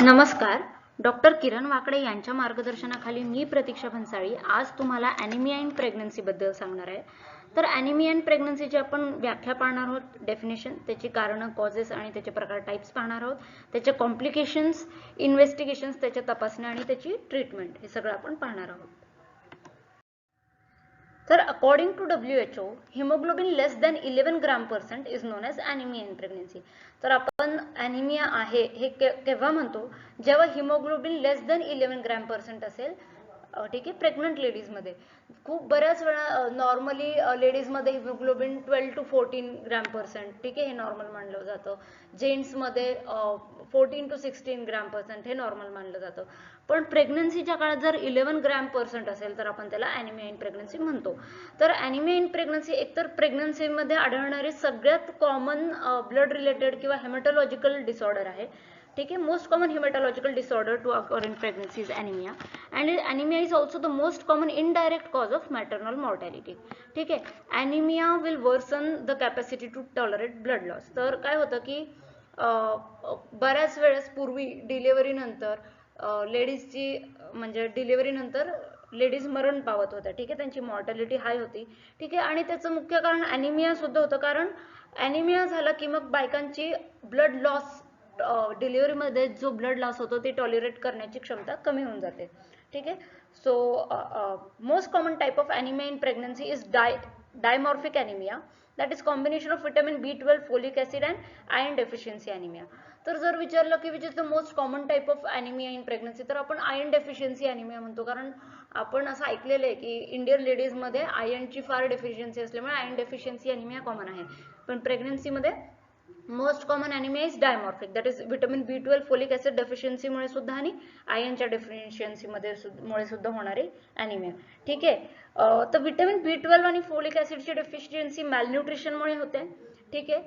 नमस्कार, डॉक्टर किरण वाकडे यांच्या मार्गदर्शनाखाली मी प्रतीक्षा भन्साळी आज तुम्हाला ॲनिमिया इन प्रेग्नन्सी बद्दल सांगणार आहे. तर ॲनिमिया इन प्रेग्नन्सीची आपण व्याख्या पाहणार आहोत, डेफिनेशन, त्याची कारणं, कॉजेस आणि त्याचे प्रकार, टाइप्स पाहणार आहोत, त्याचे कॉम्प्लिकेशन्स, इन्व्हेस्टिगेशन्स, त्याच्या तपासण्या आणि त्याची ट्रीटमेंट, हे सगळं आपण पाहणार आहोत. तर according to WHO, haemoglobin less than 11 ग्राम% is known as anaemia in pregnancy. तर आपण ॲनिमिया आहे हे केव्हा म्हणतो, जेव्हा हिमोग्लोबिन लेस दॅन 11 ग्राम% असेल, ठीक आहे, प्रेग्नंट लेडीजमध्ये. खूप बऱ्याच वेळा नॉर्मली लेडीजमध्ये हिमोग्लोबिन 12 to 14 ग्राम%, ठीक आहे, हे नॉर्मल मानलं जातं. जेंट्समध्ये 14 to 16 ग्राम% हे नॉर्मल मानलं जातं. पण प्रेग्नन्सीच्या काळात जर 11 ग्राम% असेल तर आपण त्याला ॲनिमिया इन प्रेग्नन्सी म्हणतो. तर ॲनिमिया इन प्रेग्नन्सी एकतर प्रेग्नन्सीमध्ये आढळणारी सगळ्यात कॉमन ब्लड रिलेटेड किंवा हेमॅटॉलॉजिकल डिसऑर्डर आहे. ठीक आहे, most common haematological disorder to occur in pregnancy is anaemia, and anaemia is also the most common indirect cause of maternal mortality. ठीक आहे, anaemia will worsen the capacity to tolerate blood loss. तर काय होतं की बऱ्याच वेळेस पूर्वी डिलिव्हरीनंतर लेडीजची म्हणजे डिलिव्हरीनंतर लेडीज मरण पावत होत्या. ठीक आहे, त्यांची मॉर्टॅलिटी हाय होती. ठीक आहे, आणि त्याचं मुख्य कारण ॲनिमिया सुद्धा होतं. कारण ॲनिमिया झाला की मग बायकांची ब्लड लॉस, डिलिव्हरीमध्ये जो ब्लड लॉस होतो ते टॉलरेट करण्याची क्षमता कमी होऊन जाते. ठीक आहे, so most common type of anaemia in pregnancy is dimorphic anaemia, that is combination of vitamin B12, folic acid and iron deficiency anaemia. तर जर विचारलं की which is the most common type of anaemia in pregnancy, तर आपण iron deficiency anaemia म्हणतो. कारण आपण असं ऐकलेलं आहे की इंडियन लेडीजमध्ये आयर्नची फार डेफिशियन्सी असल्यामुळे आयर्न डेफिशियन्सी ॲनिमिया कॉमन आहे. पण प्रेग्नन्सीमध्ये most common anaemia is dimorphic, that is vitamin B12, folic acid डेफिशियन्सीमुळे सुद्धा आणि आयर्नच्या डेफिशियन्सीमध्ये मुळे सुद्धा होणारी ॲनिमिया. ठीक आहे, तर विटामिन B12 आणि फोलिक ॲसिडची डेफिशियन्सी मॅलन्यूट्रिशनमुळे होते. ठीक आहे,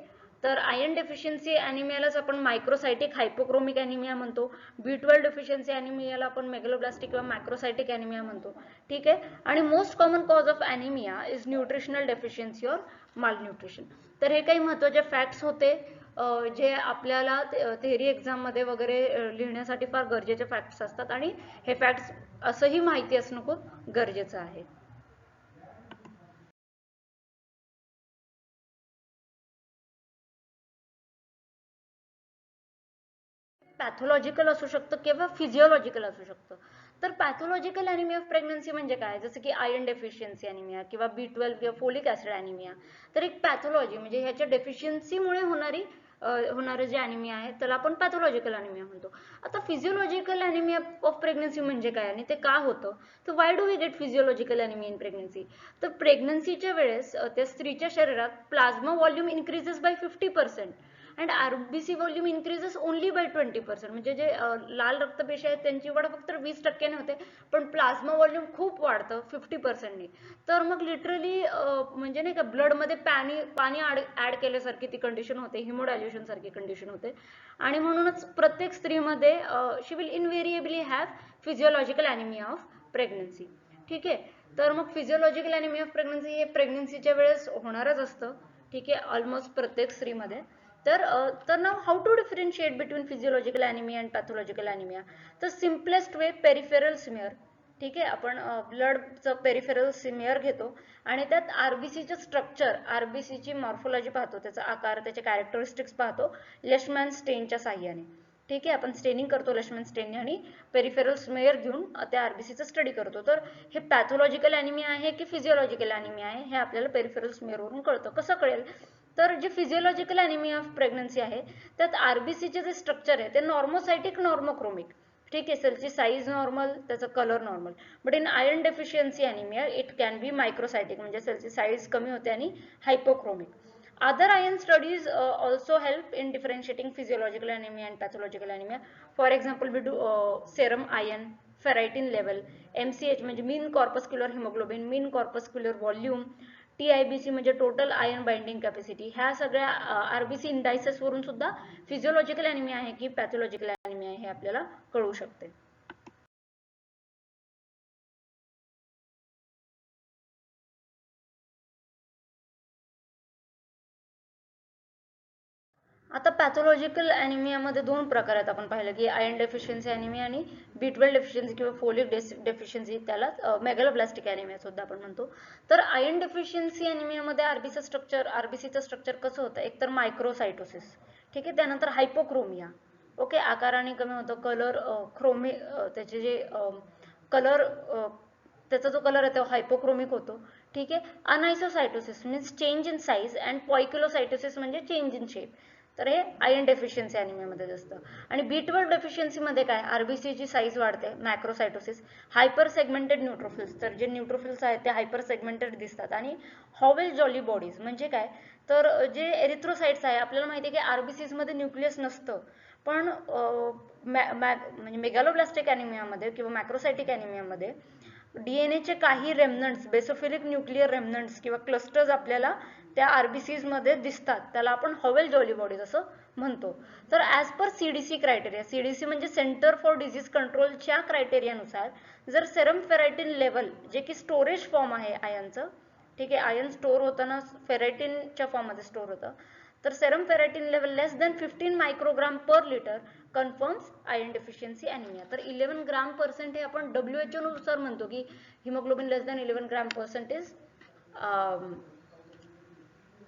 तर आयर्न डेफिशियन्सी ॲनिमियालाच आपण मायक्रोसायटिक हायपोक्रोमिक ॲनिमिया म्हणतो. B12 डेफिशियन्सी ॲनिमियाला आपण मेगलोब्लास्टिक किंवा मॅक्रोसायटिक ॲनिमिया म्हणतो. ठीक आहे, आणि most common cause of anaemia is nutritional deficiency or malnutrition. तर हे काही महत्त्वाचे फॅक्ट्स होते जे आपल्याला थेअरी एक्झाममध्ये वगैरे लिहिण्यासाठी फार गरजेचे फॅक्ट्स असतात, आणि हे फॅक्ट्स असंही माहिती असणं खूप गरजेचं आहे. पॅथॉलॉजिकल असू शकतं किंवा फिजिओलॉजिकल असू शकतं. तर पॅथॉलॉजिकल ॲनिमिया ऑफ प्रेग्नन्सी म्हणजे काय, जसं की आयर्न डेफिशियन्सी ॲनिमिया किंवा B12 किंवा फोलिक ॲसिड ॲनिमिया. तर एक पॅथॉलॉजी म्हणजे ह्याच्या डेफिशियन्सीमुळे होणारं जे ॲनिमिया आहे त्याला आपण पॅथॉलॉजिकल ॲनिमिया म्हणतो. आता फिजिओलॉजिकल ॲनिमिया ऑफ प्रेग्नन्सी म्हणजे काय आणि ते का होतं, तर why do we get physiological anaemia in pregnancy. तर प्रेग्नन्सीच्या वेळेस त्या स्त्रीच्या शरीरात plasma volume increases by 50% and RBC volume increases only by 20%. म्हणजे जे लाल रक्तपेशी आहेत त्यांची वाढ फक्त 20% होते, पण प्लाझ्मा व्हॉल्यूम खूप वाढतं 50%. तर मग लिटरली म्हणजे नाही का ब्लडमध्ये पाणी ऍड केल्यासारखी ती कंडिशन होते, हिमोडायल्युशन सारखी कंडिशन होते. आणि म्हणूनच प्रत्येक स्त्रीमध्ये she will invariably have physiological anaemia of pregnancy. ठीक आहे, तर मग फिजिओलॉजिकल ॲनिमिया ऑफ प्रेग्नन्सी हे प्रेग्नन्सीच्या वेळेस होणारच असतं. ठीक आहे, ऑलमोस्ट प्रत्येक स्त्रीमध्ये. तर now how to differentiate between physiological anaemia and pathological anaemia. तर सिम्पलेस्ट वे, पेरिफेरल स्मिअर. ठीक आहे, आपण ब्लडचं पेरिफेरल स्मिअर घेतो आणि त्यात RBCचं स्ट्रक्चर, RBCची मॉर्फोलॉजी पाहतो, त्याचा आकार, त्याचे कॅरेक्टरिस्टिक्स पाहतो लेशमॅन स्टेनच्या साह्याने. ठीक आहे, आपण स्टेनिंग करतो लेशमॅन स्टेनने आणि पेरिफेरल स्मेअर घेऊन त्या RBCचा स्टडी करतो. तर हे पॅथॉलॉजिकल ॲनिमिया आहे की फिजिओलॉजिकल ॲनिमिया आहे हे आपल्याला पेरिफेरल स्मेअरवरून कळतं. कसं कळेल, तर जे फिजिओलॉजिकल ॲनिमिया ऑफ प्रेग्नन्सी आहे त्यात RBCचे जे स्ट्रक्चर आहे ते नॉर्मोसायटिक, नॉर्मोक्रोमिक. ठीक आहे, सेलची साईज नॉर्मल, त्याचा colour normal. But in iron deficiency anaemia it can be microcytic, म्हणजे सेलची साईज कमी होते आणि हायपोक्रोमिक. Other iron studies also help in differentiating physiological anemia and pathological anemia. For example, we do serum iron, ferritin level, MCH म्हणजे mean corpuscular hemoglobin, mean corpuscular volume, TIBC म्हणजे total iron binding capacity. ह्या सगळ्या RBC indices वरून सुद्धा physiological anaemia आहे की pathological anaemia आहे हे आपल्याला कळू शकते. आता पॅथॉलॉजिकल ॲनिमियामध्ये दोन प्रकार आहेत. आपण पाहिलं की आयर्न डेफिशियन्सी ॲनिमिया आणि B12 डेफिशियन्सी किंवा फोलिक डेफिशियन्सी, त्याला मेगॅलोब्लास्टिक ॲनिमिया सुद्धा आपण म्हणतो. तर आयर्न डेफिशियन्सी ॲनिमियामध्ये आरबीसीचं स्ट्रक्चर कसं होतं, एकतर मायक्रोसायटोसिस, ठीक आहे, त्यानंतर हायपोक्रोमिया, ओके, आकाराने कमी होतं, कलर त्याचे जे कलर त्याचा जो कलर आहे तो हायपोक्रोमिक होतो, ठीक आहे. Anisocytosis means change in size and poikilocytosis म्हणजे चेंज इन शेप. तर हे आयर्न डेफिशियन्सी ॲनिमियामध्ये असतं. आणि B12 डेफिशियन्सीमध्ये काय, आरबीसीची साईज वाढते, मॅक्रोसायटोसिस, हायपर सेगमेंटेड न्यूट्रोफिल्स, तर जे न्यूट्रोफिल्स आहेत ते हायपर सेगमेंटेड दिसतात, आणि हॉवेल जॉली बॉडीज म्हणजे काय, तर जे एरिथ्रोसाइट्स आहे, आपल्याला माहिती आहे की आरबीसीजमध्ये न्यूक्लियस नसतं, पण म्हणजे मेगॅलोब्लास्टिक ॲनिमियामध्ये किंवा मॅक्रोसायटिक ॲनिमियामध्ये डीएनएचे काही रेमनंट्स, बेसोफिलिक न्यूक्लियर रेमनंट्स किंवा क्लस्टर्स आपल्याला त्या आरबीसीज मध्ये दिसतात, त्याला आपण हॉवेल जॉली बॉडीज असं म्हणतो. तर as per CDC criteria, CDC म्हणजे सेंटर फॉर डिझीज कंट्रोलच्या क्रायटेरियानुसार, जर सेरम फेरायटिन लेवल, जे की स्टोरेज फॉर्म आहे आयनचं, ठीक आहे, आयन स्टोअर होताना फेरायटिनच्या फॉर्ममध्ये स्टोअर होतं, तर serum ferritin level less than 15 microgram per litre confirms iron deficiency anaemia. तर 11 ग्राम पर्सेंट हे आपण WHO नुसार म्हणतो की haemoglobin less than 11 gram percent is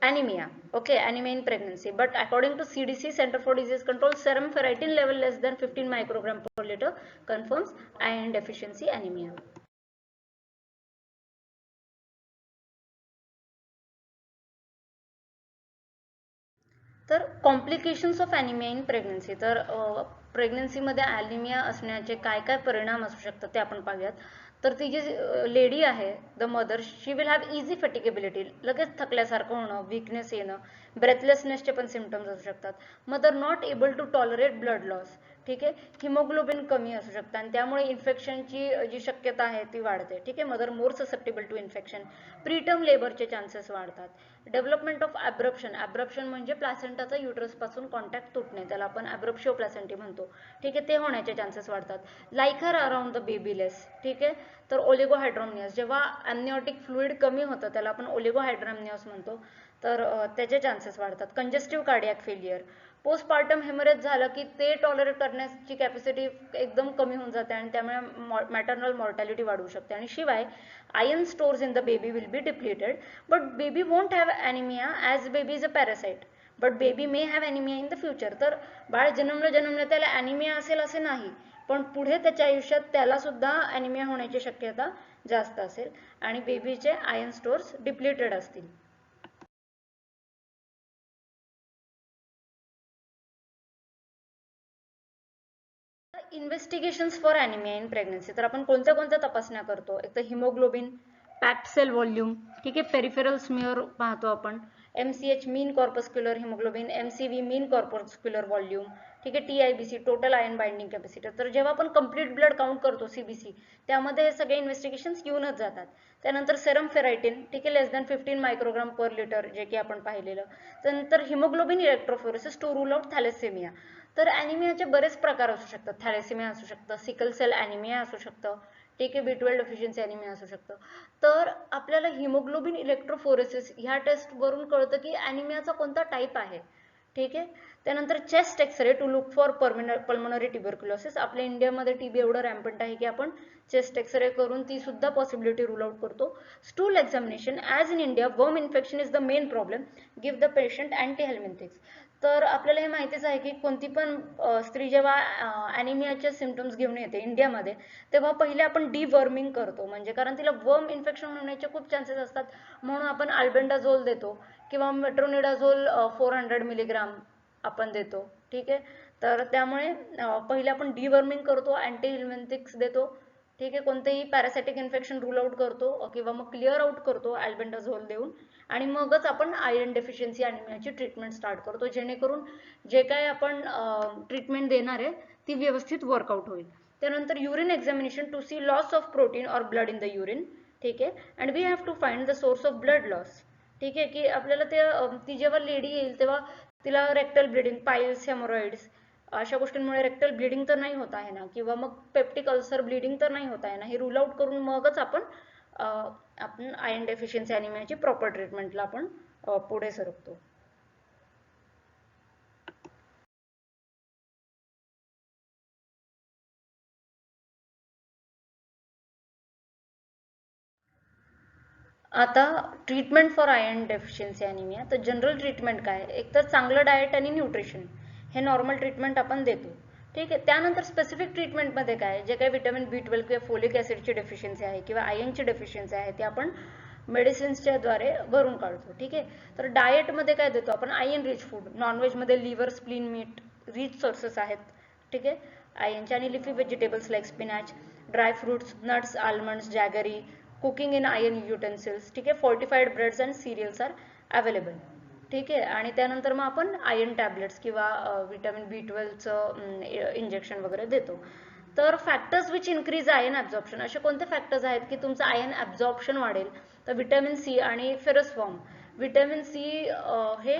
anemia, okay, anemia in pregnancy. But according to CDC, Center for Disease Control, serum ferritin level less than 15 microgram per liter confirms iron deficiency anemia. तर complications of anaemia in pregnancy, तर प्रेग्नन्सीमध्ये anaemia असण्याचे काय काय परिणाम असू शकतात ते आपण पाहूयात. तर ती जी लेडी आहे, the mother, she will have easy fatigability, लगेच थकल्यासारखं होणं, वीकनेस येणं, ब्रेथलेसनेसचे पण सिम्पटम्स असू शकतात. Mother not able to tolerate blood loss, ठीक आहे, हिमोग्लोबिन कमी असू शकतं आणि त्यामुळे इन्फेक्शनची जी शक्यता आहे ती वाढते, ठीक आहे. Mother more susceptible to infection, preterm लेबरचे चान्सेस वाढतात. डेव्हलपमेंट ऑफ ॲब्रप्शन म्हणजे प्लासेंटाचा युटरसपासून कॉन्टॅक्ट तुटणे, त्याला आपण ॲब्रप्शिओ प्लासेंटी म्हणतो, ठीक आहे, ते होण्याचे चान्सेस वाढतात. लायखर अराउंड द बेबीलेस, ठीक आहे. तर ओलिगोहायड्रोमनियस, जेव्हा ॲमनिओटिक फ्लुइड कमी होतं त्याला आपण ओलिगोहायड्रोमनियस म्हणतो, तर त्याचे चान्सेस वाढतात. कंजेस्टिव्ह कार्डियाक फेलियर, पोस्टपार्टम हेमरेज झालं की ते टॉलरेट करण्याची कॅपॅसिटी एकदम कमी होऊन जाते आणि त्यामुळे मॅटर्नल मॉर्टॅलिटी वाढू शकते. आणि शिवाय iron stores in the baby will be depleted, but baby won't have anaemia as baby is a parasite, but baby may have anaemia in the future. तर बाळ जन्मलं त्याला ॲनिमिया असेल असे नाही, पण पुढे त्याच्या आयुष्यात त्याला सुद्धा ॲनिमिया होण्याची शक्यता जास्त असेल आणि बेबीचे आयर्न स्टोर्स डिप्लेटेड असतील. Investigations for anaemia in pregnancy, तर आपण कोणत्या कोणत्या तपासण्या करतो, एक तर हिमोग्लोबिन, पॅक्ड सेल व्हॉल्यूम, ठीक आहे, पेरिफेरल स्मिअर पाहतो आपण, MCH मीन कॉर्पस्क्युलर हिमोग्लोबिन, MCV मीन कॉर्पस्क्युलर व्हॉल्यूम, ठीक आहे, TIBC total ion binding capacity. तर जेव्हा आपण कंप्लीट ब्लड काउंट करतो CBC, त्यामध्ये हे सगळे इन्व्हेस्टिगेशन्स येऊनच जातात. त्यानंतर सेरम फेरायटिन, ठीक आहे, लेस दॅन 15 मायक्रोग्राम पर लिटर, जे की आपण पाहिलेलं. त्यानंतर haemoglobin electrophoresis to rule out thalassaemia. तर ॲनिमियाचे बरेच प्रकार असू शकतात, थॅलेसेमिया असू शकतं, सिकल सेल ॲनिमिया असू शकतं, ठीक आहे, B12 डेफिशियन्सी ॲनिमिया असू शकतं. तर आपल्याला हिमोग्लोबिन इलेक्ट्रोफोरेसिस ह्या टेस्टवरून कळतं की ॲनिमियाचा कोणता टाईप आहे, ठीक आहे. त्यानंतर chest X ray to look for pulmonary tuberculosis, आपल्या इंडियामध्ये TB एवढं रॅम्पंट आहे की आपण चेस्ट एक्सरे करून ती सुद्धा पॉसिबिलिटी रूल आउट करतो. Stool examination, as in India worm infection is the main problem, give the patient anti helminthics. तर आपल्याला हे माहितीच आहे की कोणती पण स्त्री जेव्हा ॲनिमियाचे सिम्पटम्स घेऊन येते इंडियामध्ये, तेव्हा पहिले आपण डिवर्मिंग करतो, म्हणजे कारण तिला वर्म इन्फेक्शन होण्याचे खूप चान्सेस असतात, म्हणून आपण अल्बेंडाझोल देतो किंवा मेट्रोनिडाझोल 400 मिलीग्राम आपण देतो, ठीक आहे. तर त्यामुळे पहिले आपण डिवर्मिंग करतो, अँटी हेल्मिंथिक्स देतो, ठीक आहे, कोणतेही पॅरासायटिक इन्फेक्शन रूल आउट करतो किंवा मग क्लिअर आउट करतो अल्बेंडाझोल देऊन, आणि मगच आपण आयर्न डेफिशियन्सी ॲनिमियाची ट्रीटमेंट स्टार्ट करतो, जेणेकरून जे काय आपण ट्रीटमेंट देणार आहे ती व्यवस्थित वर्कआउट होईल. त्यानंतर urine examination to see loss of protein और ब्लड इन द युरिन, ठीक आहे, and we have to find the source of blood loss, ठीक आहे, की आपल्याला ते ती जेव्हा लेडी येईल तेव्हा तिला रेक्टल ब्लिडिंग, पाईल्स, हेमोरॉइड्स अशा गोष्टींमुळे रेक्टल ब्लिडिंग तर नाही होत आहे ना, किंवा मग पेप्टिक अल्सर ब्लिडिंग तर नाही होत आहे ना, हे रूल आउट करून मगच आपण आयर्न डेफिशियन्सी ॲनिमियाची प्रॉपर ट्रीटमेंटला आपण पुढे सरकतो. आता treatment for iron deficiency anaemia. तर जनरल ट्रीटमेंट काय, एक तर चांगलं डाएट आणि न्यूट्रिशन हे नॉर्मल ट्रीटमेंट आपण देतो. ठीक आहे. त्यानंतर स्पेसिफिक ट्रीटमेंटमध्ये काय, जे काही व्हिटॅमिन B12 किंवा फोलिक ॲसिडची डेफिशियन्सी आहे किंवा आयर्नची डेफिशियन्सी आहे ते आपण मेडिसिन्सच्या द्वारे भरून काढतो. ठीक आहे. तर डाएटमध्ये काय देतो आपण, आयर्न रिच फूड. नॉनव्हेजमध्ये liver, spleen, meat rich sources आहेत. ठीक आहे, आयर्नचे. आणि leafy vegetables like spinach, dry fruits, nuts, almonds, jaggery, cooking in iron utensils. ठीक आहे. Fortified breads and cereals are available. ठीक आहे. आणि त्यानंतर मग आपण आयर्न टॅबलेट्स किंवा व्हिटॅमिन B12चं इंजेक्शन वगैरे देतो. तर factors which increase iron absorption, असे कोणते फॅक्टर्स आहेत की तुमचं आयर्न ॲब्झॉर्प्शन वाढेल. तर व्हिटॅमिन C आणि फेरस फॉर्म. व्हिटॅमिन C हे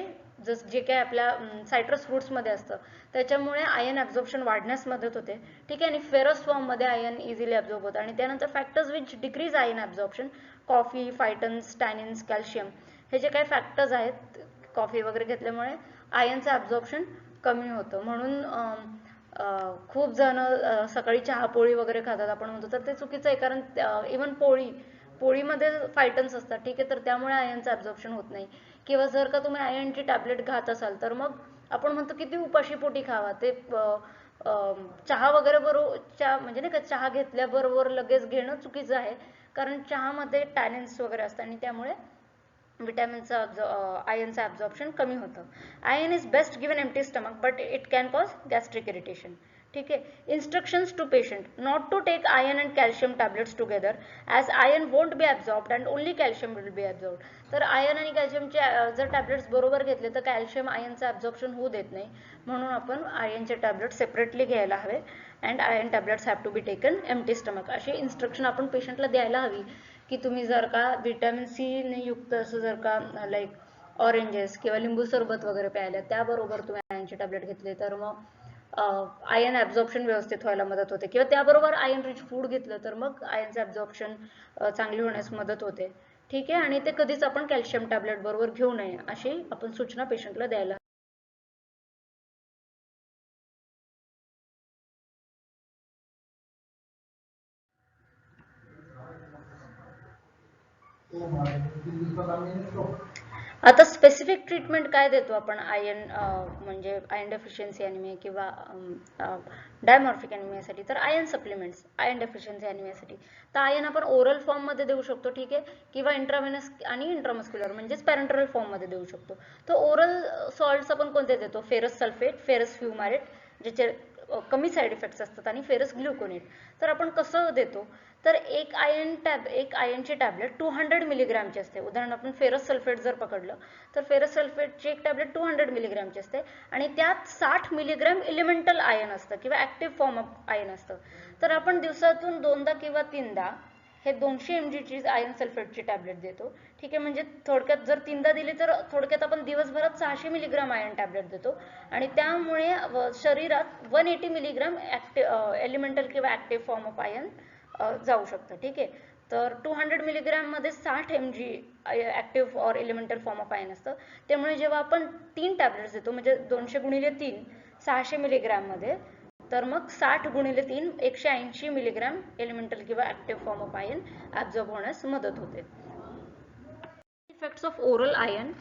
जे काय आपल्या सायट्रस फ्रुट्समध्ये असतं त्याच्यामुळे आयर्न ॲब्झॉर्प्शन वाढण्यास मदत होते. ठीक आहे. आणि फेरस फॉर्ममध्ये आयर्न इझिली ॲब्झॉर्ब होतं. आणि त्यानंतर factors which decrease iron absorption, coffee, phytins, tannins, calcium, हे जे काही फॅक्टर्स आहेत कॉफी वगैरे घेतल्यामुळे आयर्नचं ॲब्झॉर्प्शन कमी होतं. म्हणून खूप जण सकाळी चहा पोळी वगैरे खातात आपण म्हणतो, तर ते चुकीचं आहे. कारण इवन पोळीमध्ये फायटन्स असतात. ठीक आहे. तर त्यामुळे आयर्नचं ॲब्झॉर्प्शन होत नाही. किंवा जर का तुम्ही आयर्नची टॅबलेट खात असाल तर मग आपण म्हणतो किती उपाशी पोटी खावा, ते चहा वगैरे बरोबर म्हणजे नाही का, चहा घेतल्याबरोबर लगेच घेणं चुकीचं आहे. कारण चहामध्ये टॅनिन्स वगैरे असतात आणि त्यामुळे विटॅमिनचं आयर्नचं ॲब्झॉर्प्शन कमी होतं. Iron is best given empty stomach but it can cause gastric irritation. ठीक आहे. Instructions to patient, not to take iron and calcium tablets together as iron won't be absorbed and only calcium will be absorbed. तर iron आणि कॅल्शियमचे जर tablets बरोबर घेतले तर calcium आयर्नचं absorption होऊ देत नाही. म्हणून आपण आयर्नचे टॅबलेट सेपरेटली घ्यायला हवे. And iron tablets have to be taken empty stomach. अशी इन्स्ट्रक्शन आपण पेशंटला द्यायला हवी की तुम्ही जर का व्हिटॅमिन C ने युक्त असं जर का लाईक ऑरेंजेस किंवा लिंबू सरबत वगैरे प्यायला, त्याबरोबर तुम्ही आयर्नचे टॅबलेट घेतले तर मग आयर्न ॲब्झॉर्प्शन व्यवस्थित व्हायला मदत होते. किंवा त्याबरोबर आयर्न रिच फूड घेतलं तर मग आयर्नचं ॲब्झॉर्प्शन चांगली होण्यास मदत होते. ठीक आहे. आणि ते कधीच आपण कॅल्शियम टॅबलेट बरोबर घेऊ नये अशी आपण सूचना पेशंटला द्यायला. आता स्पेसिफिक ट्रीटमेंट काय देतो आपण आयर्न म्हणजे आयर्न डेफिशियन्सी अॅनिमिया किंवा डायमॉर्फिक अॅनिमियासाठी, तर आयर्न सप्लिमेंट्स आयर्न डेफिशियन्सी अॅनिमियासाठी. तर आयर्न आपण ओरल फॉर्ममध्ये देऊ शकतो. ठीक आहे. किंवा इंट्राव्हेनस आणि इंट्रामस्क्युलर म्हणजेच पॅरेंटरल फॉर्ममध्ये देऊ शकतो. तर ओरल सॉल्ट्स आपण कोणते देतो, फेरस सल्फेट, फेरस फ्युमारेट, ज्याचे कमी साईड इफेक्ट्स असतात, आणि फेरस ग्लुकोनेट. तर आपण कसं देतो, तर एक आयर्नची टॅबलेट 200 मिलीग्रामची असते. उदाहरण आपण फेरस सल्फेट जर पकडलं तर फेरस सल्फेटची एक टॅबलेट 200 मिलीग्रामची असते आणि त्यात 60 मिलीग्राम एलिमेंटल आयर्न असतं किंवा ॲक्टिव्ह फॉर्म ऑफ आयर्न असतं. तर आपण दिवसातून 2दा किंवा 3दा हे 200 mg ची आयर्न सल्फेटची टॅबलेट देतो. ठीक आहे. म्हणजे थोडक्यात जर 3दा दिली तर थोडक्यात आपण दिवसभरात 600 मिलीग्राम आयर्न टॅबलेट देतो. आणि त्यामुळे शरीरात 180 मिलीग्राम एलिमेंटल किंवा ॲक्टिव्ह फॉर्म ऑफ आयर्न जाऊ शकतं. ठीक आहे. तर 200 मिलीग्राममध्ये 60 mg active or elemental form of iron असतं. त्यामुळे जेव्हा आपण 3 टॅबलेट्स देतो म्हणजे 200 गुणिले 3 600 मिलीग्राममध्ये, तर मग 60 गुणिले 3 180 मिलीग्राम एलिमेंटल किंवा active form of iron absorb होण्यास मदत होते. इफेक्ट्स ऑफ ओरल आयर्न,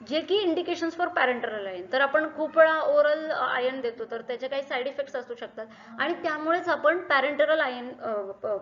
जे की इंडिकेशन्स फॉर पॅरेंटरल आयर्न. तर आपण खूप वेळा ओरल आयर्न देतो तर त्याचे काही साईड इफेक्ट्स असू शकतात आणि त्यामुळेच आपण पॅरेंटरल आयर्न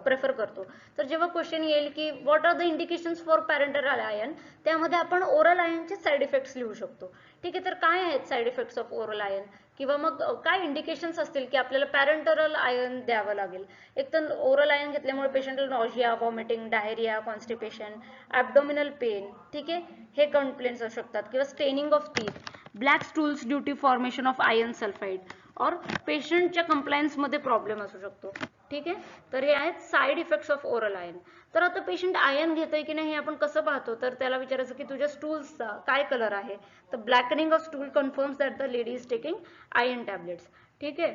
प्रेफर करतो. तर जेव्हा क्वेश्चन येईल की what are the indications for parenteral iron, त्यामध्ये आपण ओरल आयर्नचे साईड इफेक्ट्स लिहू शकतो. ठीक आहे. तर काय आहेत side effects of oral iron किंवा मग काय इंडिकेशन्स असतील की आपल्याला पॅरेंटरल आयर्न द्यावं लागेल. एक तर ओरल आयर्न घेतल्यामुळे पेशंटला nausea, vomiting, diarrhoea, constipation, abdominal pain, ठीक आहे, हे कंप्लेंट्स असू शकतात. किंवा staining of teeth, black stools due to formation of iron sulphide, और पेशंटच्या कंप्लायन्समध्ये प्रॉब्लेम असू शकतो. ठीक आहे. तर हे आहेत side effects of oral iron. तर आता पेशंट आयर्न घेतोय की नाही हे आपण कसं पाहतो, तर त्याला विचारायचं की तुझ्या स्टूल्सचा काय कलर आहे. तर blackening of stool confirms that the lady is taking iron tablets. ठीक आहे.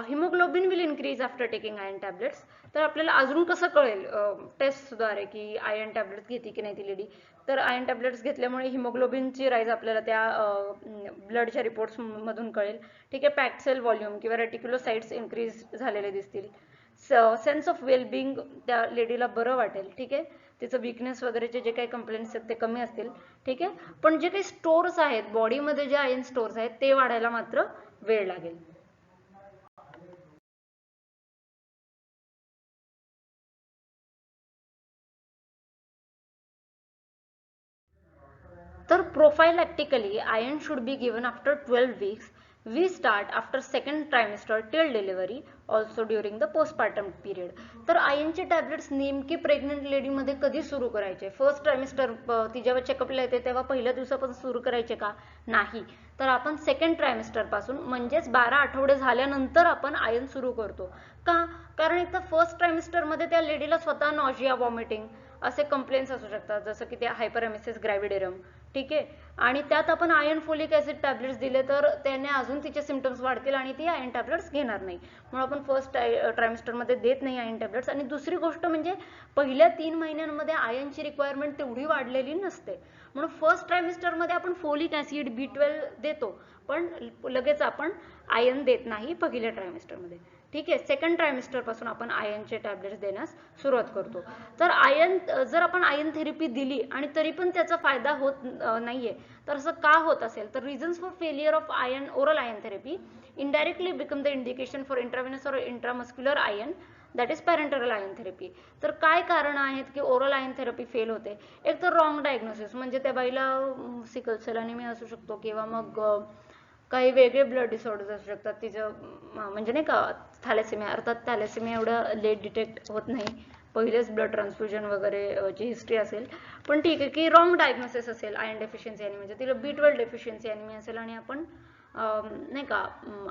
Haemoglobin will increase after taking iron tablets. तर आपल्याला अजून कसं कळेल टेस्टद्वारे की आयर्न टॅबलेट्स घेते की नाही ती लेडी. तर आयर्न टॅबलेट्स घेतल्यामुळे हिमोग्लोबिनची राईज आपल्याला त्या ब्लडच्या रिपोर्ट्स मधून कळेल. ठीक आहे. पॅक्ड सेल व्हॉल्यूम किंवा रेटिक्युलोसाइट्स इन्क्रीज झालेले दिसतील. सेन्स ऑफ वेलबिंग, त्या लेडीला बरं वाटेल. ठीक आहे. तिचं विकनेस वगैरेचे जे काही कंप्लेंट्स आहेत ते कमी असतील. ठीक आहे, पण जे काही स्टोर्स आहेत बॉडीमध्ये, जे आयन स्टोर्स आहेत ते वाढायला मात्र वेळ लागेल. तर prophylactically iron should be given after 12 weeks. We start after second trimester till delivery, also during the postpartum period. तर आयनचे टॅबलेट्स नेमकी प्रेग्नंट लेडीमध्ये कधी सुरू करायचे? फर्स्ट ट्रायमिस्टर ती जेव्हा चेकअपला येते तेव्हा पहिल्या दिवसापासून सुरू करायचे का? नाही. तर आपण सेकंड ट्रायमिस्टर पासून म्हणजेच 12 आठवडे झाल्यानंतर आपण आयन सुरू करतो. का? कारण एकदा फर्स्ट ट्रायमिस्टरमध्ये त्या लेडीला स्वतः नॉजिया, वॉमिटिंग असे कंप्लेंट्स असू शकतात, जसं की ते हायपरेमेसिस ग्रॅव्हिडेरम. ठीक आहे, आणि त्यात आपण आयर्न फोलिक ऍसिड टॅबलेट्स दिले तर त्याने अजून तिचे सिम्पटम्स वाढतील आणि ती आयर्न टॅबलेट्स घेणार नाही. म्हणून आपण फर्स्ट ट्रायमिस्टरमध्ये देत नाही आयर्न टॅबलेट्स. आणि दुसरी गोष्ट म्हणजे पहिल्या 3 महिन्यांमध्ये आयर्नची रिक्वायरमेंट तेवढी वाढलेली नसते, म्हणून फर्स्ट ट्रायमिस्टरमध्ये आपण फोलिक ऍसिड, B12 देतो, पण लगेच आपण आयर्न देत नाही पहिल्या ट्रायमिस्टरमध्ये. ठीक आहे, सेकंड ट्रायमिस्टर पासून आपण आयर्नचे टॅबलेट्स देण्यास सुरुवात करतो. तर जर आपण आयर्न थेरपी दिली आणि तरी पण त्याचा फायदा होत नाहीये, तर असं का होत असेल? तर reasons for failure of iron oral iron therapy indirectly become the indication for intravenous or intramuscular iron, that is parenteral iron therapy. तर काय कारण आहेत की ओरल आयर्न थेरपी फेल होते? एक तर रॉंग डायग्नोसिस, म्हणजे त्या बाईला सिकल सेल अॅनिमिया असू शकतो किंवा मग काही वेगळे ब्लड डिसऑर्डर्स असू शकतात. तिचं म्हणजे नाही का थॅलेसेमिया, अर्थात थॅलेसेमिया एवढं लेट डिटेक्ट होत नाही, पहिलेच ब्लड ट्रान्सफ्युजन वगैरे ची हिस्ट्री असेल. पण ठीक आहे की रॉंग डायग्नोसिस असेल आयर्न डेफिशियन्सी अॅनिमिया, म्हणजे तिला B12 डेफिशियन्सी अॅनिमिया असेल आणि आपण नाही का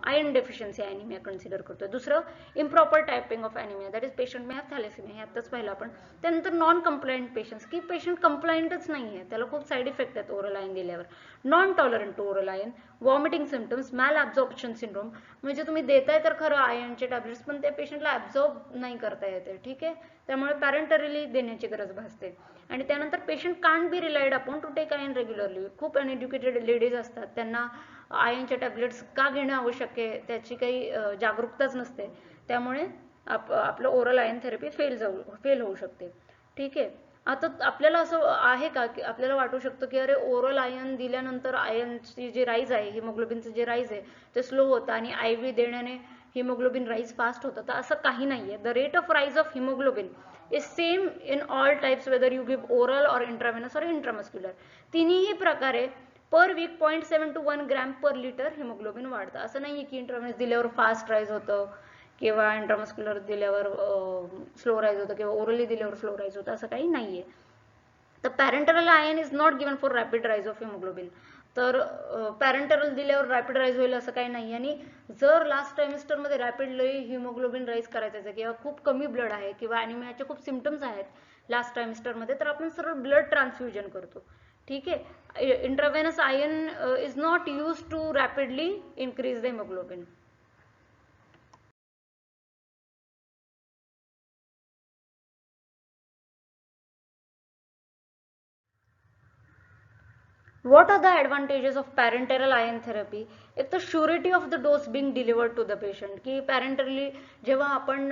आयर्न डेफिशियन्सी अॅनिमिया कन्सिडर करतोय. दुसरं improper typing of anaemia, that is patient may have thalassaemia, हे आत्ताच पाहिलं आपण. त्यानंतर नॉन कंप्लायंट पेशंट्स, की पेशंट कंप्लायंटच नाही आहे, त्याला खूप साईड इफेक्ट आहेत ओरल आयर्न दिल्यावर. Non tolerant to oral iron, vomiting symptoms, malabsorption syndrome, म्हणजे तुम्ही देताय तर खरं आयर्नचे टॅबलेट्स पण त्या पेशंटला ॲब्झॉर्ब नाही करता येते. ठीक आहे, त्यामुळे पॅरेंटरली देण्याची गरज भासते. आणि त्यानंतर patient can't be relied upon to take iron regularly. खूप अनएज्युकेटेड लेडीज असतात, त्यांना आयर्नचे टॅबलेट्स का घेणं आवश्यक आहे त्याची काही जागरूकताच नसते, त्यामुळे आपलं ओरल आयर्न थेरपी फेल होऊ शकते. ठीक आहे, आता आपल्याला असं आहे का की आपल्याला वाटू शकतं की अरे ओरल आयर्न दिल्यानंतर आयर्नची जी राईज आहे, हिमोग्लोबिनचं जे राईज आहे ते स्लो होतं आणि IV देण्याने हिमोग्लोबिन राईज फास्ट होतं. तर असं काही नाहीये. The rate of rise of haemoglobin is same in all types, whether you give oral और इंट्राव्हेनस और इंट्रामस्क्युलर. तिन्ही प्रकारे पर weak 0.7 to 1 gram per litre haemoglobin वाढतं. असं नाहीये की इंट्राव्हेनस दिल्यावर फास्ट राईज होतं किंवा इंट्रामस्क्युलर दिल्यावर स्लो राईज होतं किंवा ओरली दिल्यावर स्लो राईज होतं, असं काही नाहीये. तर parenteral iron is not given for rapid rise of haemoglobin. तर पॅरेंटरल दिल्यावर रॅपिड राईज होईल असं काही नाही. आणि जर लास्ट ट्रायमिस्टरमध्ये रॅपिडली हिमोग्लोबिन राईज करायचं किंवा खूप कमी ब्लड आहे किंवा अॅनिमियाचे खूप सिम्पटम्स आहेत लास्ट ट्रायमिस्टरमध्ये, तर आपण सरळ ब्लड ट्रान्सफ्युजन करतो. ठीक आहे, intravenous iron is not use to rapidly increase the haemoglobin. What are the advantages of parenteral iron therapy? एक तर surety of the dose being delivered to the patient, की parenterally जेव्हा आपण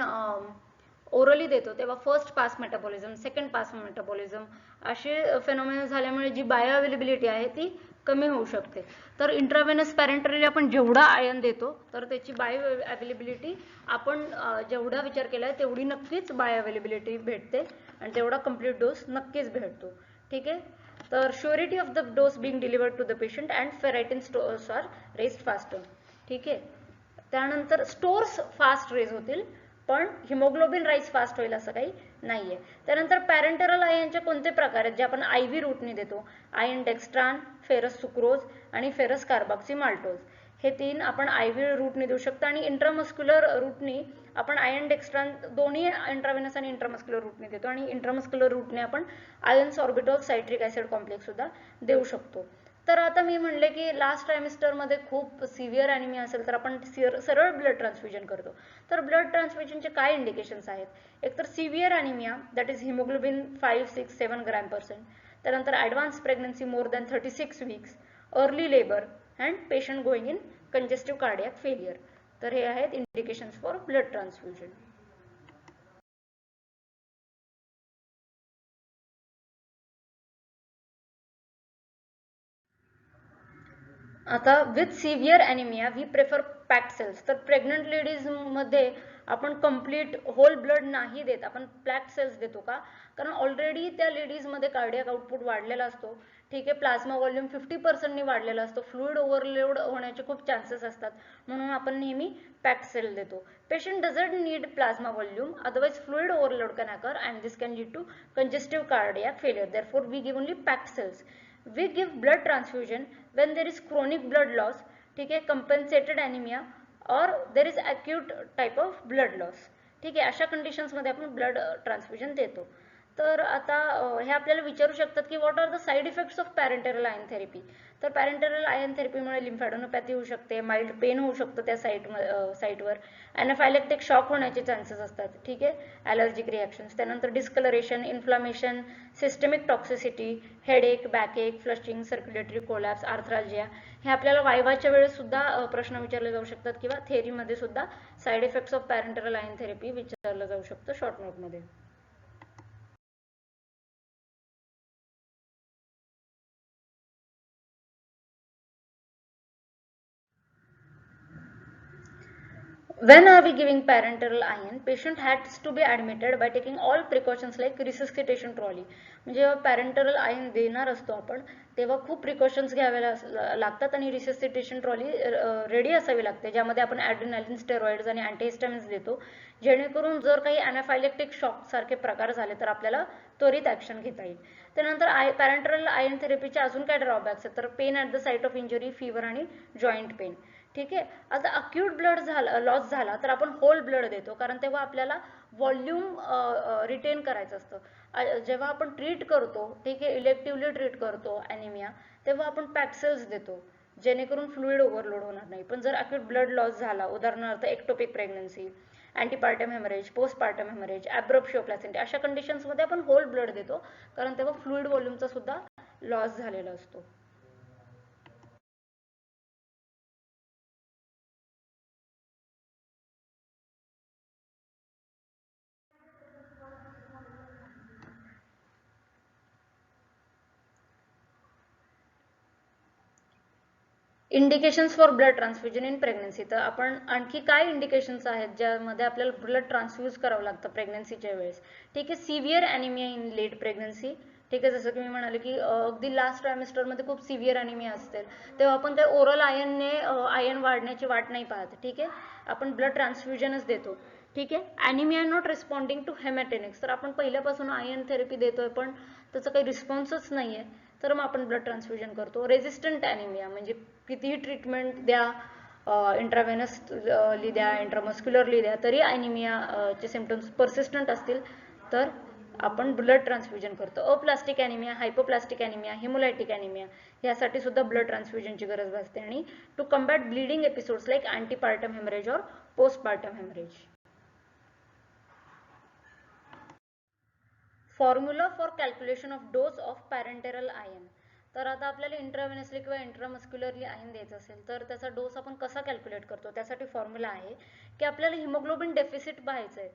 ओरली देतो तेव्हा first pass metabolism, second pass metabolism असे phenomena झाल्यामुळे जी bio availability आहे ती कमी होऊ शकते. तर इंट्राव्हेनस पॅरेंटरली आपण जेवढा आयर्न देतो तर त्याची बायो अवेलेबिलिटी आपण जेवढा विचार केलाय तेवढी नक्कीच बायो अवेलेबिलिटी भेटते आणि तेवढा कंप्लीट डोस नक्कीच भेटतो. ठीक आहे, तर surety of the dose being delivered to the patient and ferritin stores are raised faster. ठीक आहे, त्यानंतर स्टोर्स फास्ट रेज होतील पण हिमोग्लोबिन राईज फास्ट होईल असं काही नाहीये. त्यानंतर पॅरेंटरल आयर्नचे कोणते प्रकार आहेत जे आपण IV रूटने देतो? आयर्न डेक्स्ट्रान, फेरस सुक्रोज आणि फेरस कार्बॉक्सी माल्टोज, हे 3 आपण IV रूटने देऊ शकतो. आणि इंट्रामस्क्युलर रूटने आपण आयर्न डेक्स्ट्रान दोन्ही इंट्राव्हेनस आणि इंट्रामस्क्युलर रूटने देतो आणि इंट्रामस्क्युलर रूटने आपण iron sorbitol citric acid complex सुद्धा देऊ शकतो. तर आता मी म्हणले की लास्ट ट्रायमिस्टरमध्ये खूप सिव्हिअर अॅनिमिया असेल तर आपण सरळ ब्लड ट्रान्सफ्युजन करतो. तर ब्लड ट्रान्सफ्युजनचे काय इंडिकेशन्स आहेत? एक तर severe anaemia, that is haemoglobin 5, 6, 7 gram%. त्यानंतर advance pregnancy more than 36 weeks, early labour and patient going in congestive cardiac failure. तर हे आहेत इंडिकेशन्स फॉर ब्लड ट्रान्सफ्युजन. आता with severe anaemia we prefer packed cells. तर pregnant ladies मध्ये आपण complete hole blood नाही देत, आपण पॅक्ड सेल्स देतो. का? कारण ऑलरेडी त्या लेडीज मध्ये कार्डियाक आउटपुट वाढलेला असतो. ठीक आहे, प्लाझ्मा व्हॉल्यूम 50% वाढलेला असतो, फ्लुइड ओव्हरलोड होण्याचे खूप चान्सेस असतात, म्हणून आपण नेहमी पॅक्ड सेल देतो. Patient doesn't need plasma volume, otherwise fluid overload can occur and this can lead to congestive cardiac failure. Therefore, we give only packed cells. We give blood transfusion when there is chronic blood loss, ठीक आहे, compensated anemia or there is acute type of blood loss. ठीक आहे, अशा conditions मध्ये आपण blood transfusion देतो. तर आता हे आपल्याला विचारू शकतात की what are the side effects of parenteral iron therapy. तर पॅरेंटेरल आयन थेरपीमुळे लिम्फॅडोनोपॅथी होऊ शकते, माइल्ड पेन होऊ शकतं त्या साईटवर, ॲनाफायलेक्टिक शॉक होण्याचे चान्सेस असतात. ठीक आहे, ॲलर्जिक रिॲक्शन्स, त्यानंतर discoloration, inflammation, systemic toxicity, headache, backache, flushing, circulatory collapse, arthralgia. हे आपल्याला वायवाच्या वेळेस सुद्धा प्रश्न विचारले जाऊ शकतात किंवा थेअरीमध्ये सुद्धा side effects of parenteral iron therapy विचारलं जाऊ शकतं शॉर्ट नोटमध्ये. When are we giving parenteral iron? Patient has to be admitted by taking all precautions like resuscitation trolley. म्हणजे जेव्हा पॅरेंटरल आयन देणार असतो आपण तेव्हा खूप प्रिकॉशन्स घ्यावे लागतात आणि रिससिटेशन ट्रॉली रेडी असावी लागते, ज्यामध्ये आपण ॲड्रेनालिन, स्टेरॉइड्स आणि अँटीहिस्टामिन्स देतो, जेणेकरून जर काही ॲनाफायलेक्टिक शॉक सारखे प्रकार झाले तर आपल्याला त्वरित ॲक्शन घेता येईल. त्यानंतर पॅरेंटरल आयन थेरपीचे अजून काय ड्रॉबॅक्स आहेत तर pain at the site of injury, fever आणि जॉईंट पेन. ठीक आहे, आता अक्यूट ब्लड लॉस झाला तर आपण होल ब्लड देतो, कारण तेव्हा आपल्याला व्हॉल्यूम रिटेन करायचं असतं. जेव्हा आपण ट्रीट करतो, ठीक आहे, इलेक्टिव्हली ट्रीट करतो ॲनिमिया, तेव्हा आपण पॅक्ड सेल्स देतो, जेणेकरून फ्लुइड ओव्हरलोड होणार नाही. पण जर अक्यूट ब्लड लॉस झाला, उदाहरणार्थ ectopic pregnancy, antepartum haemorrhage, postpartum haemorrhage, abruptio placenta, अशा कंडिशन्समध्ये आपण होल ब्लड देतो, कारण तेव्हा फ्लुइड व्हॉल्यूमचा सुद्धा लॉस झालेला असतो. Indications for blood transfusion in pregnancy. तर आपण आणखी काय इंडिकेशन्स आहेत ज्यामध्ये आपल्याला ब्लड ट्रान्सफ्यूज करावं लागतं प्रेग्नन्सीच्या वेळेस. ठीक आहे, severe anaemia in late pregnancy. ठीक आहे, जसं की मी म्हणाले की अगदी लास्ट ट्रायमिस्टरमध्ये खूप सिव्हिअर ॲनिमिया असते, तेव्हा आपण काय ओरल आयनने आयन वाढण्याची वाट नाही पाहत. ठीक आहे, आपण ब्लड ट्रान्सफ्युजनच देतो. ठीक आहे, ॲनिमिया नॉट रिस्पॉन्डिंग टू हेमॅटेनिक्स. तर आपण पहिल्यापासून आयन थेरपी देतोय पण त्याचा काही रिस्पॉन्सच नाही आहे, तर मग आपण ब्लड ट्रान्सफ्युजन करतो. रेझिस्टंट ॲनिमिया म्हणजे कितीही ट्रीटमेंट द्या, इंट्राव्हेनसली द्या, इंट्रामस्क्युलरली द्या, तरी ॲनिमियाचे सिम्पटम्स परसिस्टंट असतील तर आपण ब्लड ट्रान्सफ्युजन करतो. Aplastic anaemia, hypoplastic anaemia, haemolytic anaemia यासाठी सुद्धा ब्लड ट्रान्सफ्युजनची गरज भासते. आणि to combat bleeding episodes like antepartum haemorrhage और postpartum haemorrhage. Formula for calculation of dose of parenteral iron. तर आता आपल्याला इंट्राव्हेनसली किंवा इंट्रामस्क्युलरली आयन द्यायचं असेल तर त्याचा डोस आपण कसा कॅल्क्युलेट करतो, त्यासाठी फॉर्म्युला आहे की आपल्याला हिमोग्लोबिन डेफिसिट पाहायचं आहे.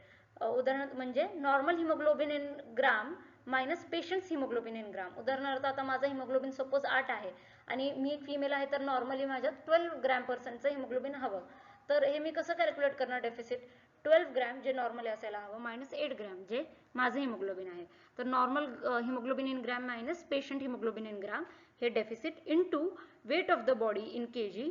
उदाहरणार्थ म्हणजे normal haemoglobin in gram minus patients haemoglobin in gram. उदाहरणार्थ आता माझा हिमोग्लोबिन सपोज 8 आहे आणि मी एक फिमेल आहे, तर नॉर्मली माझ्यात 12 ग्रॅम% हिमोग्लोबिन हवं. तर हे मी कसं कॅल्क्युलेट करणार डेफिसिट? 12 ग्रॅम जे नॉर्मली असायला हवं मायनस 8 ग्रॅम जे माझं हिमोग्लोबिन आहे. तर normal haemoglobin in gram minus patient haemoglobin in gram हे deficit into weight of the body in KG.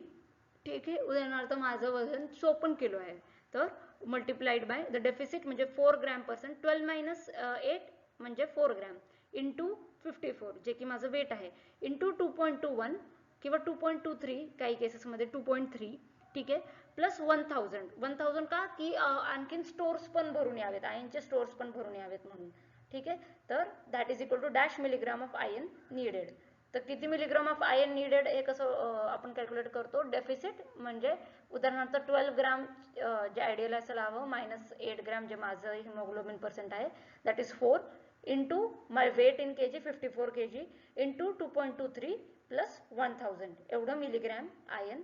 ठीक आहे, उदाहरणार्थ माझं वजन 54 किलो आहे, तर मल्टिप्लाइड बाय द डेफिसिट म्हणजे 4 ग्रॅम%, 12 मायनस 8 म्हणजे 4 ग्रॅम इंटू 54 जे की माझं वेट आहे, इंटू 2.21 किंवा 2.23 काही केसेसमध्ये 2.3. ठीक आहे, प्लस 1000 का की आणखीन स्टोर्स पण भरून यावेत, आयनचे स्टोर्स पण भरून यावेत म्हणून. ठीक आहे, तर that is equal to dash milligram of iron needed. तर किती मिलीग्राम ऑफ आयन नीडेड हे कसं आपण कॅल्क्युलेट करतो? डेफिसिट म्हणजे उदाहरणार्थ 12 ग्राम जे आयडियल असायला हवं मायनस 8 ग्रॅम जे माझं हिमोग्लोबिन पर्सेंट आहे that is 4 into my weight in kg 54 kg into 2.23 plus 1000 एवढं मिलीग्रॅम आयन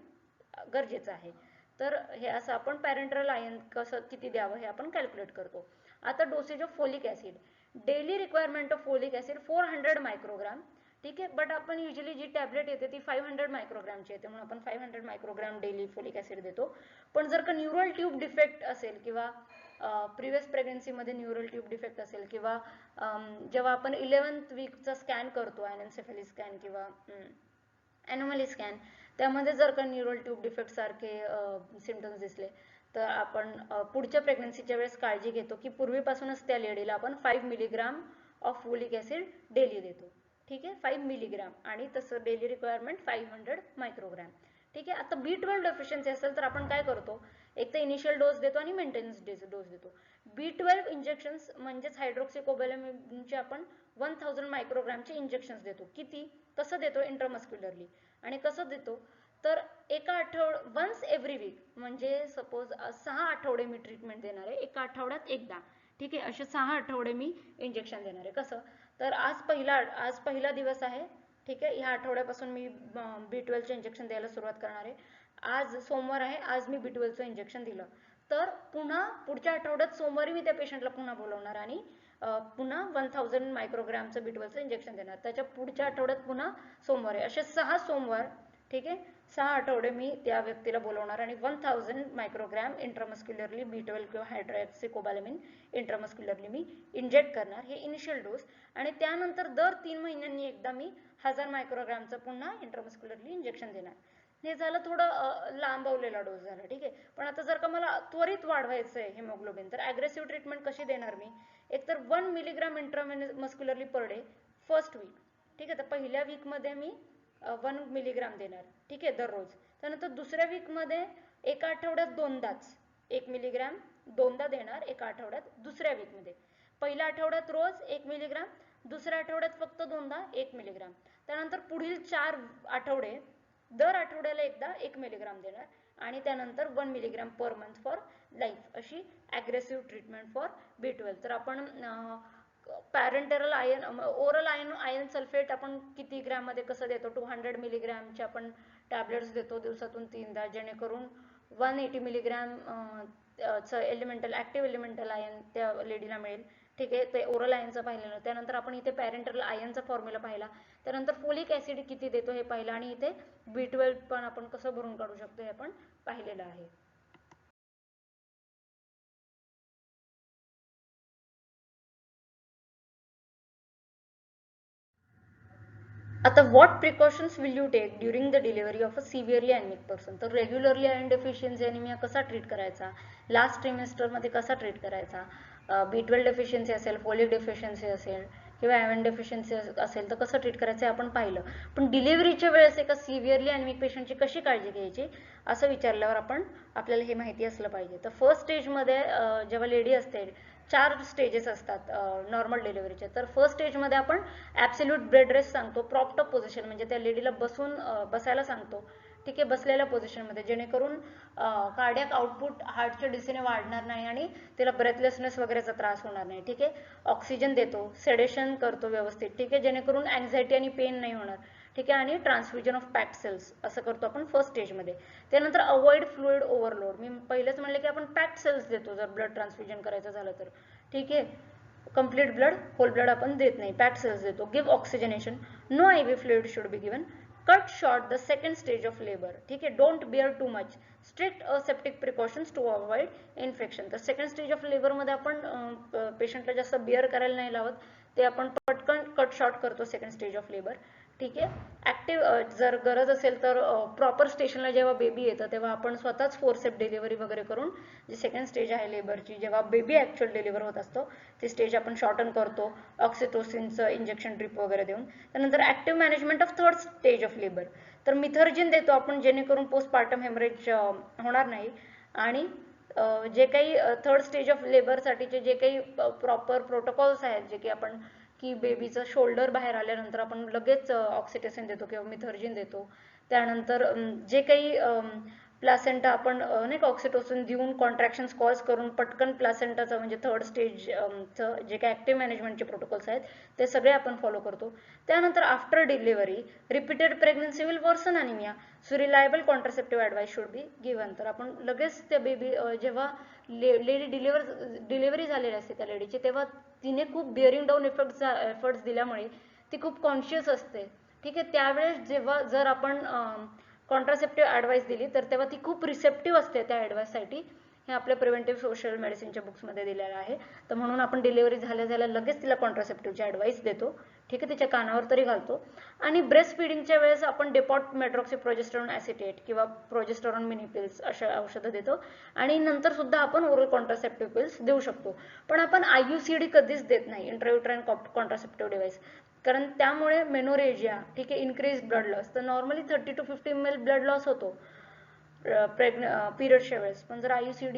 गरजेचं आहे. तर हे असं आपण पॅरेंटरल आयन कसं किती द्यावं हे आपण कॅल्क्युलेट करतो. आता dosage of folic acid. Daily requirement of folic acid 400 मायक्रोग्राम. ठीक आहे. बट आपण युजली जी टॅबलेट येते ती 500 मायक्रोग्रामची येते, म्हणून आपण 500 मायक्रोग्राम डेली फोलिक ऍसिड देतो. पण जर का न्यूरल ट्यूब डिफेक्ट असेल किंवा प्रिव्हियस प्रेग्नन्सीमध्ये न्यूरल ट्यूब डिफेक्ट असेल किंवा जेव्हा आपण 11th वीकचा स्कॅन करतो अॅनन्सेफॅली स्कॅन किंवा ॲनोमली स्कॅन, त्यामध्ये जर का न्यूरल ट्यूब डिफेक्ट सारखे सिम्पटम्स दिसले तर आपण पुढच्या प्रेग्नन्सीच्या वेळेस काळजी घेतो की पूर्वीपासूनच त्या लेडीला आपण 5 milligram of folic acid daily देतो. ठीक आहे, 5 मिलीग्राम आणि तसं डेली रिक्वायरमेंट 500 मायक्रोग्राम. ठीक आहे. आता B12 डेफिशियन्सी असेल तर आपण काय करतो, एक तर इनिशियल डोस देतो आणि मेंटेनन्स डोस देतो. B12 इंजेक्शन्स म्हणजेच हायड्रोक्सिकोबॅलॅमिनचे आपण 1000 मायक्रोग्रामचे इंजेक्शन्स देतो. किती, कसं देतो, इंट्रामस्क्युलरली. आणि कसं देतो तर एका वन्स एव्हरी वीक, म्हणजे सपोज 6 आठवडे मी ट्रीटमेंट देणार आहे, एका आठवड्यात एकदा. ठीक आहे, असे 6 आठवडे मी इंजेक्शन देणार आहे. कसं तर आज पहिला दिवस आहे. ठीक आहे, ह्या आठवड्यापासून मी B12चे इंजेक्शन द्यायला सुरुवात करणार आहे. आज सोमवार आहे, आज मी B12चं इंजेक्शन दिलं तर पुन्हा पुढच्या आठवड्यात सोमवारी मी त्या पेशंटला पुन्हा बोलवणार आणि पुन्हा 1000 मायक्रोग्रामचं B12चं इंजेक्शन देणार. त्याच्या पुढच्या आठवड्यात पुन्हा सोमवारी, असे 6 सोमवार. ठीक आहे, 6 आठवडे मी त्या व्यक्तीला बोलवणार आणि 1000 मायक्रोग्राम इंट्रामस्क्युलरली B12 किंवा हायड्रोक्सिकोबॅलॅमिन इंट्रामस्क्युलरली मी इंजेक्ट करणार. हे इनिशियल डोस. आणि त्यानंतर दर 3 महिन्यांनी एकदा मी 1000 मायक्रोग्रामचं पुन्हा इंट्रामस्क्युलरली इंजेक्शन देणार. हे झालं थोडं लांबवलेला डोस झाला. ठीक आहे, पण आता जर का मला त्वरित वाढवायचं आहे हिमोग्लोबिन तर ॲग्रेसिव्ह ट्रीटमेंट कशी देणार मी, एकतर 1 milligram intramuscularly per day first week. ठीक आहे, तर पहिल्या वीकमध्ये मी 1 मिलीग्राम देणार. ठीक आहे, दररोज. त्यानंतर दुसऱ्या वीकमध्ये एका आठवड्यात दोनदाच 1 मिलीग्राम दोनदा देणार एका आठवड्यात दुसऱ्या वीकमध्ये. पहिल्या आठवड्यात रोज 1 मिलीग्राम, दुसऱ्या आठवड्यात फक्त दोनदा 1 मिलीग्राम. त्यानंतर पुढील 4 आठवडे दर आठवड्याला एकदा 1 मिलीग्राम देणार आणि त्यानंतर 1 milligram per month for life. अशी ॲग्रेसिव्ह ट्रीटमेंट फॉर B12. तर आपण पॅरेंटरल आयन ओरल आयन सल्फेट आपण किती ग्रॅममध्ये कसं देतो, 200 मिलीग्रॅमचे आपण टॅबलेट्स देतो दिवसातून 3दा, जेणेकरून 180 milligram elemental active elemental ion त्या लेडीला मिळेल. ठीक आहे, ते ओरल आयनचं पाहिलेलं. त्यानंतर आपण इथे पॅरेंटरल आयनचा फॉर्म्युला पाहिला. त्यानंतर फोलिक ऍसिड किती देतो हे पाहिलं आणि इथे B12 पण आपण कसं भरून काढू शकतो हे आपण पाहिलेलं आहे. आता what precautions will you take during the delivery of a severely anaemic person. तर रेग्युलरली आयर्न डेफिशियन्सी ॲनिमिया कसा ट्रीट करायचा, लास्ट ट्रिमेस्टरमध्ये कसा ट्रीट करायचा, B12 डेफिशियन्सी असेल, फोलिक डेफिशियन्सी असेल किंवा आयर्न डेफिशियन्सी असेल तर कसं ट्रीट करायचं हे आपण पाहिलं. पण डिलिव्हरीच्या वेळेस एका सिव्हिअरली ॲनिमिक पेशंटची कशी काळजी घ्यायची असं विचारल्यावर आपल्याला हे माहिती असलं पाहिजे. तर फर्स्ट स्टेजमध्ये जेव्हा लेडी असते, 4 स्टेजेस असतात नॉर्मल डिलिव्हरीचे. तर फर्स्ट स्टेजमध्ये आपण ॲब्सोल्यूट बेड रेस्ट सांगतो, प्रॉप्ड अप पोझिशन म्हणजे त्या लेडीला बसायला सांगतो. ठीक आहे, बसलेल्या पोझिशनमध्ये, जेणेकरून कार्डियाक आउटपुट हार्टच्या दिशेने वाढणार नाही आणि तिला ब्रेथलेसनेस वगैरेचा त्रास होणार नाही. ठीक आहे, ऑक्सिजन देतो, सेडेशन करतो व्यवस्थित. ठीक आहे, जेणेकरून अँझायटी आणि पेन नाही होणार. ठीक आहे, आणि ट्रान्सफ्युजन ऑफ पॅक्ड सेल्स असं करतो आपण फर्स्ट स्टेजमध्ये. त्यानंतर अवॉइड फ्लुइड ओव्हरलोड. मी पहिलेच म्हणले की आपण पॅक्ड सेल्स देतो जर ब्लड ट्रान्सफ्युजन करायचं झालं तर. ठीक आहे, कंप्लीट ब्लड, होल ब्लड आपण देत नाही, पॅक्ड सेल्स देतो. Give oxygenation, no IV fluid should be given. Cut short the second stage of labour. ठीक आहे, don't bear too much. Strict aseptic precautions to avoid infection. तर second stage of लेबरमध्ये आपण पेशंटला जास्त बिअर करायला नाही लावत, ते आपण पटकन कट शॉर्ट करतो सेकंड स्टेज ऑफ लेबर. ठीक आहे, ॲक्टिव्ह जर गरज असेल तर प्रॉपर स्टेशनला जेव्हा बेबी येतं तेव्हा आपण स्वतःच फोर्सेप डिलिव्हरी वगैरे करून जी सेकंड स्टेज आहे लेबरची, जेव्हा बेबी ॲक्च्युअल डिलिव्हर होत असतो ती स्टेज आपण शॉर्टन करतो ऑक्सिटोसिनचं इंजेक्शन ड्रिप वगैरे देऊन. त्यानंतर active management of third stage of labour. तर मिथर्जिन देतो आपण, जेणेकरून पोस्टपार्टम हेमरेज होणार नाही. आणि जे काही थर्ड स्टेज ऑफ लेबरसाठीचे जे काही प्रॉपर प्रोटोकॉल्स आहेत, जे की आपण की बेबीचं शोल्डर बाहेर आल्यानंतर आपण लगेच ऑक्सिटोसिन देतो किंवा मिथर्जिन देतो. त्यानंतर जे काही प्लासेंटा आपण नाही का ऑक्सिटोसिन देऊन कॉन्ट्रॅक्शन्स कॉज करून पटकन प्लासेंटाचं म्हणजे थर्ड स्टेजचं जे काही ॲक्टिव्ह मॅनेजमेंटचे प्रोटोकॉल्स आहेत ते सगळे आपण फॉलो करतो. त्यानंतर after delivery repeated pregnancy will worsen anaemia, so reliable contraceptive advice should be given. तर आपण लगेच त्या बेबी जेव्हा लेडी डिलिव्हरी झालेली असते त्या लेडीची, तेव्हा तिने खूप बिअरिंग डाऊन एफर्ट्स दिल्यामुळे ती खूप कॉन्शियस असते, ठीक आहे. त्यावेळेस जेव्हा जर आपण कॉन्ट्रासेप्टिव्ह ॲडवाईस दिली तर तेव्हा ती खूप रिसेप्टिव्ह असते त्या ॲडवाईससाठी. हे आपल्या प्रिव्हेंटिव्ह सोशल मेडिसिनच्या बुक्समध्ये दिलेलं आहे. तर म्हणून आपण डिलिव्हरी झाल्या झाल्या लगेच तिला कॉन्ट्रासेप्टिव्हची ॲडवाईस देतो, ठीक आहे, तिच्या कानावर तरी घालतो. आणि ब्रेस्ट फिडिंगच्या वेळेस आपण डेपॉट मेट्रॉक्सी प्रोजेस्टेरॉन ॲसिटेट किंवा प्रोजेस्टेरॉन मिनी पिल्स अशा औषधं देतो. आणि नंतर सुद्धा आपण ओरल कॉन्ट्रासेप्टिव्ह पिल्स देऊ शकतो. पण आपण IUCD कधीच देत नाही, इंट्रायुट्राइन कॉन्ट्रासेप्टिव्ह डिव्हाइस, कारण त्यामुळे मेनोरेजिया, ठीक आहे, इन्क्रीज ब्लड लॉस. तर normally 30 to 50 ml blood loss होतो पिरियडच्या वेळेस. पण जर IUCD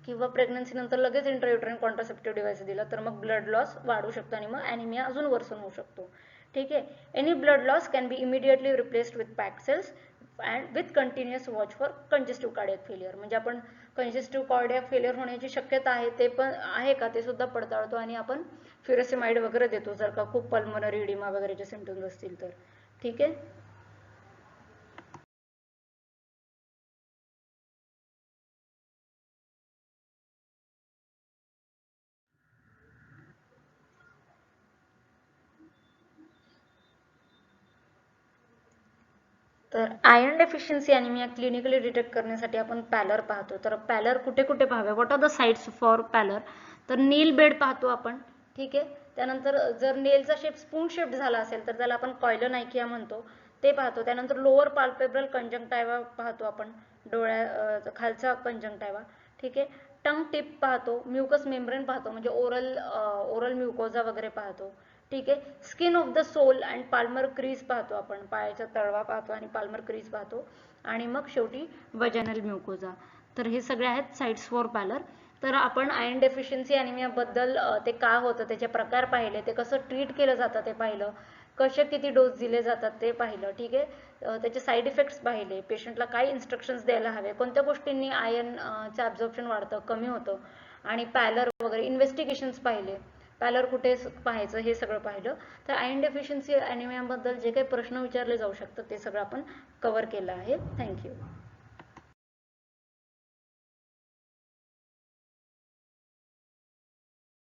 किंवा प्रेग्नन्सी नंतर लगेच इंट्रायुट्राइन कॉन्ट्रासेप्टिव्ह डिव्हाइस दिला तर मग ब्लड लॉस वाढू शकतो आणि मग ॲनिमिया अजून वर्सन होऊ शकतो, ठीक आहे. Any blood loss can be immediately replaced with packed cells and with continuous watch for congestive cardiac failure. म्हणजे आपण कंजेस्टिव्ह कार्डियक फेलियर होण्याची शक्यता आहे ते पण आहे का ते सुद्धा पडताळतो आणि आपण फ्युरेसिमाइड वगैरे देतो जर का खूप पल्मनरी इडिमा वगैरेचे सिम्पटम्स असतील तर, ठीक आहे. तर iron deficiency anaemia clinically detect करण्यासाठी आपण पॅलर पाहतो. तर पॅलर कुठे कुठे पाहावे, what are the sites for pallor? तर नील बेड पाहतो आपण, ठीक आहे. त्यानंतर जर नेलचा शेप स्पून शेप्ड झाला असेल तर त्याला आपण कॉयलोनायकिया म्हणतो, ते पाहतो. त्यानंतर लोअर पाल्पेब्रल कंजंक्टायवा पाहतो आपण, डोळ्या खालचा कंजंक्टायवा, ठीक आहे. टंग टिप पाहतो, म्युकस मेम्ब्रेन पाहतो म्हणजे ओरल म्युकोजा वगैरे पाहतो, ठीक आहे. Skin of the sole and palmar crease पाहतो आपण, पायाचा तळवा पाहतो आणि पाल्मर क्रीज पाहतो. आणि मग शेवटी वजनल म्युकोजा. तर हे सगळे आहेत साइट्स फॉर पॅलर. तर आपण आयर्न डेफिशियन्सी ॲनिमियाबद्दल ते का होतं, त्याचे प्रकार पाहिले, ते कसं ट्रीट केलं जातं ते पाहिलं, कसे किती डोस दिले जातात ते पाहिलं, ठीक आहे. त्याचे साईड इफेक्ट्स पाहिले, पेशंटला काय इन्स्ट्रक्शन्स द्यायला हवे, कोणत्या गोष्टींनी आयर्नचं ॲब्झॉर्प्शन वाढतं कमी होतं, आणि पॅलर वगैरे इन्व्हेस्टिगेशन्स पाहिले, पॅलर कुठे पाहायचं हे सगळं पाहिलं. तर आयर्न डेफिशियन्सी ॲनिमियाबद्दल जे काही प्रश्न विचारले जाऊ शकतात ते सगळं आपण कव्हर केलं आहे. थँक्यू.